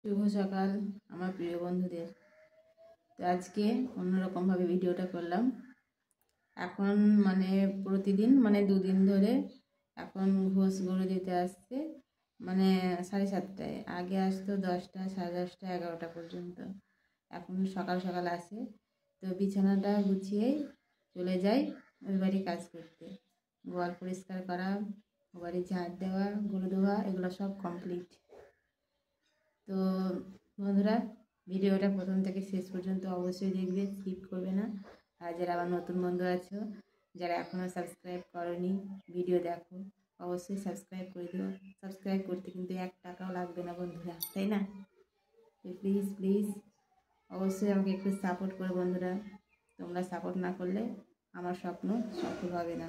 শুভ সকাল আমার প্রিয় বন্ধুদের। তো আজকে অন্যরকমভাবে ভিডিওটা করলাম। এখন প্রতিদিন দুদিন ধরে এখন ঘোষ গরু দিতে আসছে 7:30টায়। আগে আসতো 10টা, 10:30, 11টা পর্যন্ত। এখন সকাল সকাল আসে। তো বিছানাটা গুছিয়েই চলে যাই ওই বাড়ি কাজ করতে। গোয়াল পরিষ্কার করা, ও বাড়ি ঝাড় দেওয়া, গরু ধোয়া, এগুলো সব কমপ্লিট। তো বন্ধুরা, ভিডিওটা প্রথম থেকে শেষ পর্যন্ত অবশ্যই দেখবে, স্কিপ করবে না। আর যারা আবার নতুন বন্ধু আছো, যারা এখনও সাবস্ক্রাইব করোনি, ভিডিও দেখো, অবশ্যই সাবস্ক্রাইব করে দিও। সাবস্ক্রাইব করতে কিন্তু 1 টাকাও লাগবে না বন্ধুরা, তাই না? তো প্লিজ প্লিজ অবশ্যই আমাকে একটু সাপোর্ট করো বন্ধুরা। তোমরা সাপোর্ট না করলে আমার স্বপ্ন সফল হবে না।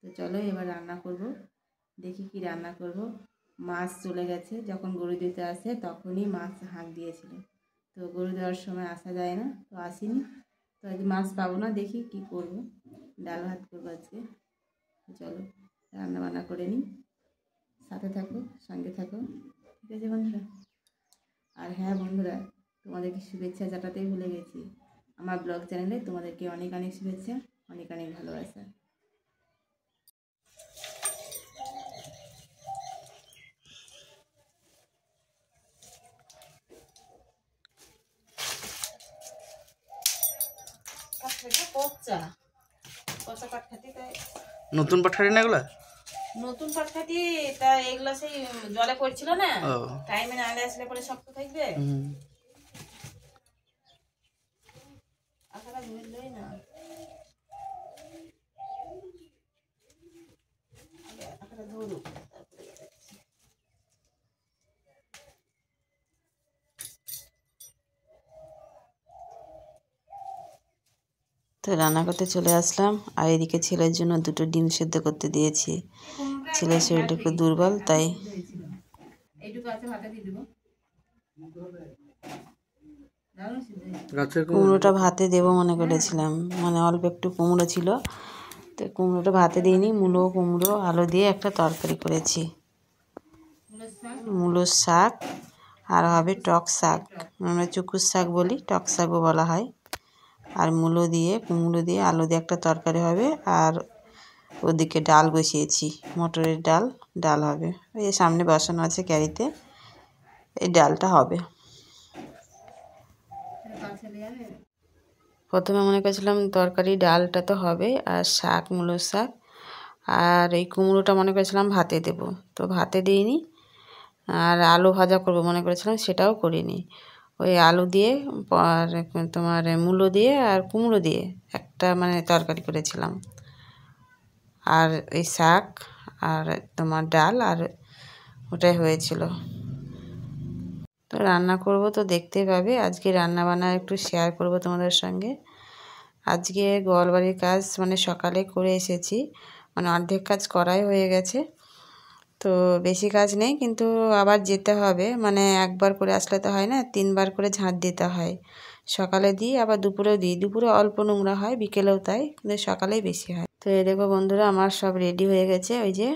তো চলো এবার রান্না করব। দেখি কি রান্না করব। মাছ চলে গেছে, যখন গরু দিতে আসে তখনই মাছ হাঁক দিয়েছিল। তো গরু দেওয়ার সময় আসা যায় না, তো আসিনি। তো আজ মাছ পাবো না, দেখি কি করব। ডাল ভাত করবো আজকে। চলো রান্না বান্না করে নিই, সাথে থাকো, সঙ্গে থাকো, ঠিক আছে বন্ধুরা? আর হ্যাঁ বন্ধুরা, তোমাদেরকে শুভেচ্ছা জানাতেই ভুলে গেছি। আমার ব্লগ চ্যানেলে তোমাদেরকে অনেক অনেক শুভেচ্ছা, অনেক অনেক ভালোবাসা। নতুন পাটখাটি না এগুলা? নতুন পাটখাটি তা এগুলো সেই জলে পড়ছিল না, টাইমে না আসলে পরে শক্ত থাকবে। আশাটা ধরলই না, আশাটা ধরুক। তো রান্না করতে চলে আসলাম। আর এদিকে ছেলের জন্য 2টো ডিম সেদ্ধ করতে দিয়েছি। ছেলের শরীরটা একটু দুর্বল, তাই কুমড়োটা ভাতে দেবো মনে করেছিলাম, অল্প একটু কুমড়ো ছিল, তো কুমড়োটা ভাতে দিইনি। মূলো, কুমড়ো, আলু দিয়ে একটা তরকারি করেছি। মূলোর শাক আর হবে টক শাক, আমরা চুকুর শাক বলি, টক শাকও বলা হয়। আর মূলো দিয়ে, কুমড়ো দিয়ে, আলু দিয়ে একটা তরকারি হবে। আর ওদিকে ডাল বসিয়েছি, মটরের ডাল হবে। ওই সামনে বসানো আছে ক্যারিতে, এই ডালটা হবে। প্রথমে মনে করেছিলাম তরকারি ডালটা তো হবে, আর শাক, মূলোর শাক, আর এই কুমড়োটা মনে করেছিলাম ভাতে দেব, তো ভাতে দিইনি। আর আলু ভাজা করব মনে করেছিলাম, সেটাও করিনি। ওই আলু দিয়ে আর তোমার মূলো দিয়ে আর কুমড়ো দিয়ে একটা তরকারি করেছিলাম। আর এই শাক আর তোমার ডাল, আর ওটাই হয়েছিল। তো রান্না করব, তো দেখতেই পাবে। আজকে রান্না বান্না একটু শেয়ার করব তোমাদের সঙ্গে। আজকে গোয়ালবাড়ির কাজ সকালে করে এসেছি, অর্ধেক কাজ করাই হয়ে গেছে। তো বেশি কাজ নেই, কিন্তু আবার যেতে হবে। একবার করে আসলে তো হয় না, 3বার করে ঝাঁট দিতে হয়। সকালে দিই, আবার দুপুরেও দিই। দুপুরে অল্প নোংরা হয়, বিকেলেও তাই, কিন্তু সকালেই বেশি হয়। তো এই দেখো বন্ধুরা, আমার সব রেডি হয়ে গেছে। ওই যে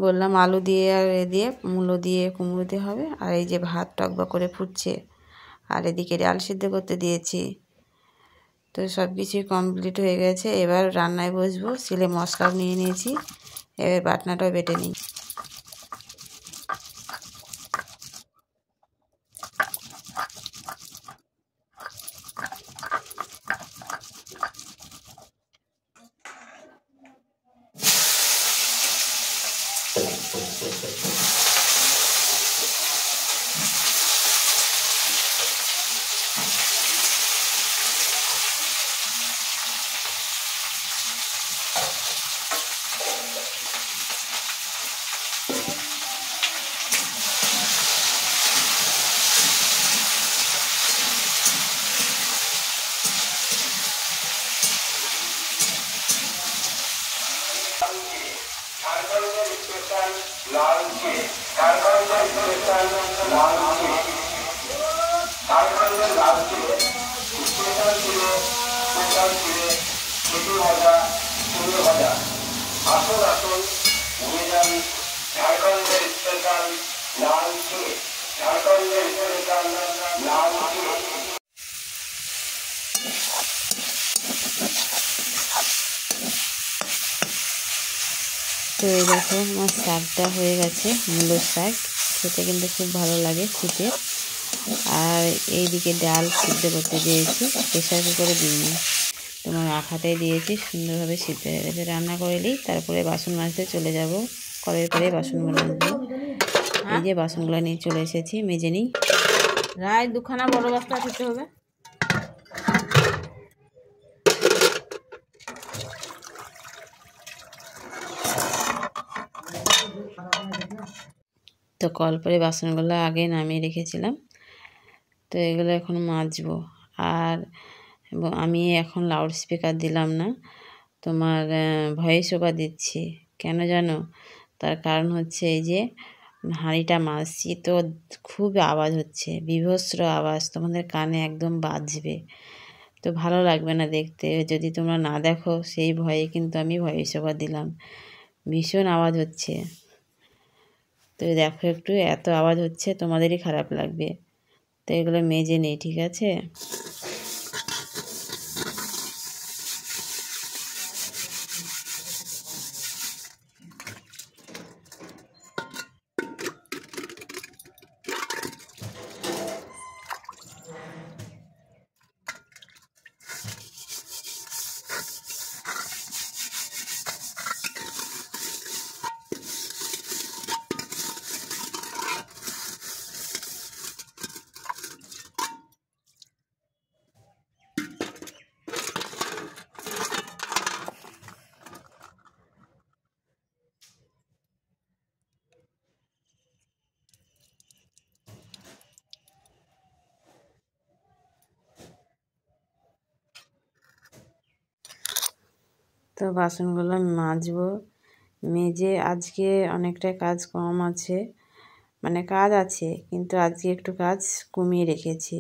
বললাম আলু দিয়ে আর দিয়ে মূলো দিয়ে কুমড়ো দিয়ে হবে। আর এই যে ভাত টকবা করে ফুটছে, আর এদিকে ডাল সিদ্ধ করতে দিয়েছি। তো সব কিছুই কমপ্লিট হয়ে গেছে। এবার রান্নায় বসবো। সিলে মশলাও নিয়ে নিয়েছি, এবার বাটনাটাও বেটে নিই। আসুন আসুন নিয়ে যান ঝাড়খণ্ডের স্পেশাল লাল চিনি। তো এই দেখো আমার শাকটা হয়ে গেছে, মূলোর শাক খেতে কিন্তু খুব ভালো লাগে শীতে। আর এইদিকে ডাল সিদ্ধ করতে দিয়েছি, প্রেসার কুকারে দিইনি, তোমার আঠাতেই দিয়েছি, সুন্দরভাবে সিদ্ধ হয়ে গেছে। রান্না করে নিই, তারপরে বাসন মাজতে চলে যাব। কলের পরে বাসনগুলো মাজবো। এই যে বাসনগুলো নিয়ে চলে এসেছি, মেজে নিই। রায় দুখানা বড় বস্তা খেতে হবে। তো কল পরে বাসনগুলো আগে নামিয়ে রেখেছিলাম, তো এগুলো এখন মাজবো। আর আমি এখন লাউড স্পিকার দিলাম না, তোমার ভয়েস ওভার দিচ্ছি। কেন জানো? তার কারণ হচ্ছে এই যে হাঁড়িটা মাজছি তো খুব আওয়াজ হচ্ছে, বীভৎস আওয়াজ, তোমাদের কানে একদম বাজবে, তো ভালো লাগবে না দেখতে যদি তোমরা না দেখো। সেই ভয়ে কিন্তু আমি ভয়েস ওভার দিলাম। ভীষণ আওয়াজ হচ্ছে, তো দেখো একটু, এত আওয়াজ হচ্ছে তোমাদেরই খারাপ লাগবে। তো এগুলো মেজে নেই, ঠিক আছে? তো বাসনগুলো আমি মাজবো। মেজে আজকে অনেকটা কাজ কম আছে, মানে কাজ আছে কিন্তু আজকে একটু কাজ কমিয়ে রেখেছি,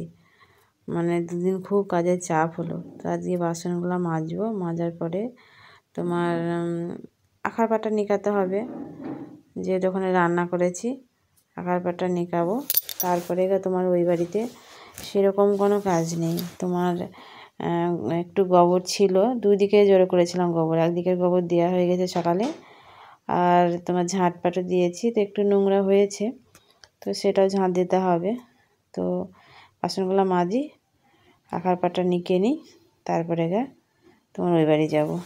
মানে দুদিন খুব কাজের চাপ হলো। তো আজকে বাসনগুলো মাজবো, মাজার পরে তোমার আখার পাটা নিকাতে হবে, যে দোকানে রান্না করেছি আখার পাটা নিকাবো। তারপরে তোমার ওই বাড়িতে সেরকম কোনো কাজ নেই। তোমার একটু গোবর ছিল, দুই দিকে জোরে করেছিলাম গোবর, একদিকের গোবর দেওয়া হয়ে গেছে সকালে, আর তোমার ঝাঁটপাটও দিয়েছি, তো একটু নোংরা হয়েছে, তো সেটাও ঝাঁট দিতে হবে। তো বাসনগুলো মাজি, আখার পাটা নিকে নিই, তারপরে তোমার ওই বাড়ি যাবো।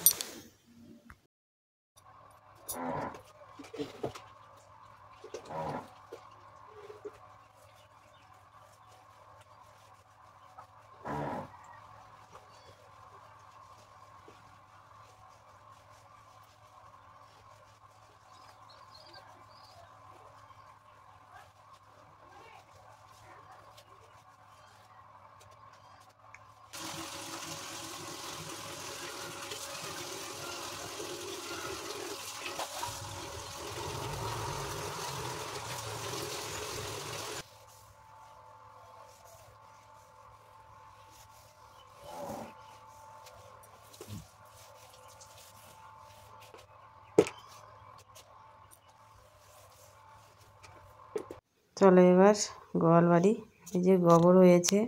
চলো এবার গোয়াল বাড়ি। এই যে গোবর হয়েছে,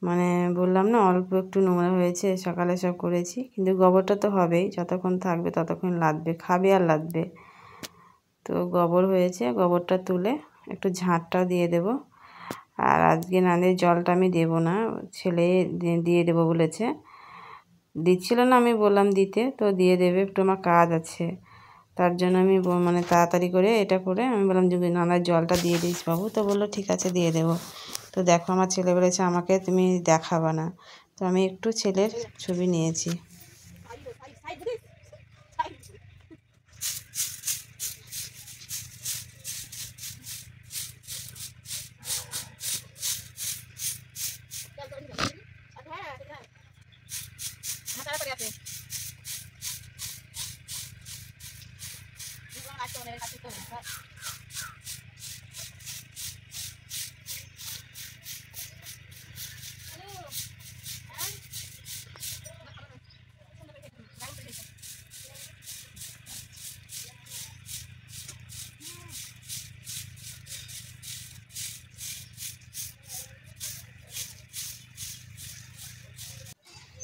মানে বললাম না অল্প একটু নোংরা হয়েছে, সকালে সব করেছি, কিন্তু গোবরটা তো হবেই, যতক্ষণ থাকবে ততক্ষণ লাদবে, খাবে আর লাদবে। তো গোবর হয়েছে, গোবরটা তুলে একটু ঝাঁটটা দিয়ে দেব। আর আজকে নাদের জলটা আমি দেবো না, ছেলে দিয়ে দেবো বলেছে, দিচ্ছিল না, আমি বললাম দিতে, তো দিয়ে দেবে, একটু আমার কাজ আছে, তার জন্য আমি মানে তাড়াতাড়ি করে এটা করে আমি বললাম যে নানার জলটা দিয়ে দিস বাবু, তো বললো ঠিক আছে দিয়ে দেবো। তো দেখো আমার ছেলে বলেছে আমাকে তুমি দেখাবা না, তো আমি একটু ছেলের ছবি নিয়েছি।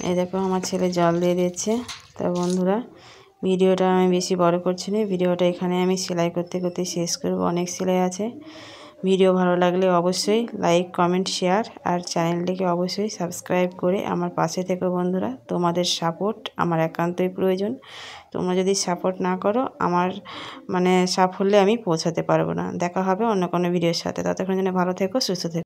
এই দেখো আমার ছেলে জল দিয়ে দিচ্ছে। তা বন্ধুরা, ভিডিওটা আমি বেশি বড় করছি না, ভিডিওটা এখানে আমি সেলাই করতে করতে শেষ করব। অনেক সেলাই আছে। ভিডিও ভালো লাগলে অবশ্যই লাইক, কমেন্ট, শেয়ার আর চ্যানেলটিকে অবশ্যই সাবস্ক্রাইব করে আমার পাশে থেকো বন্ধুরা। তোমাদের সাপোর্ট আমার একান্তই প্রয়োজন। তোমরা যদি সাপোর্ট না করো, আমার সাফল্যে আমি পৌঁছাতে পারবো না। দেখা হবে অন্য কোনো ভিডিওর সাথে। ততক্ষণ জন্য ভালো থেকো, সুস্থ থেকো।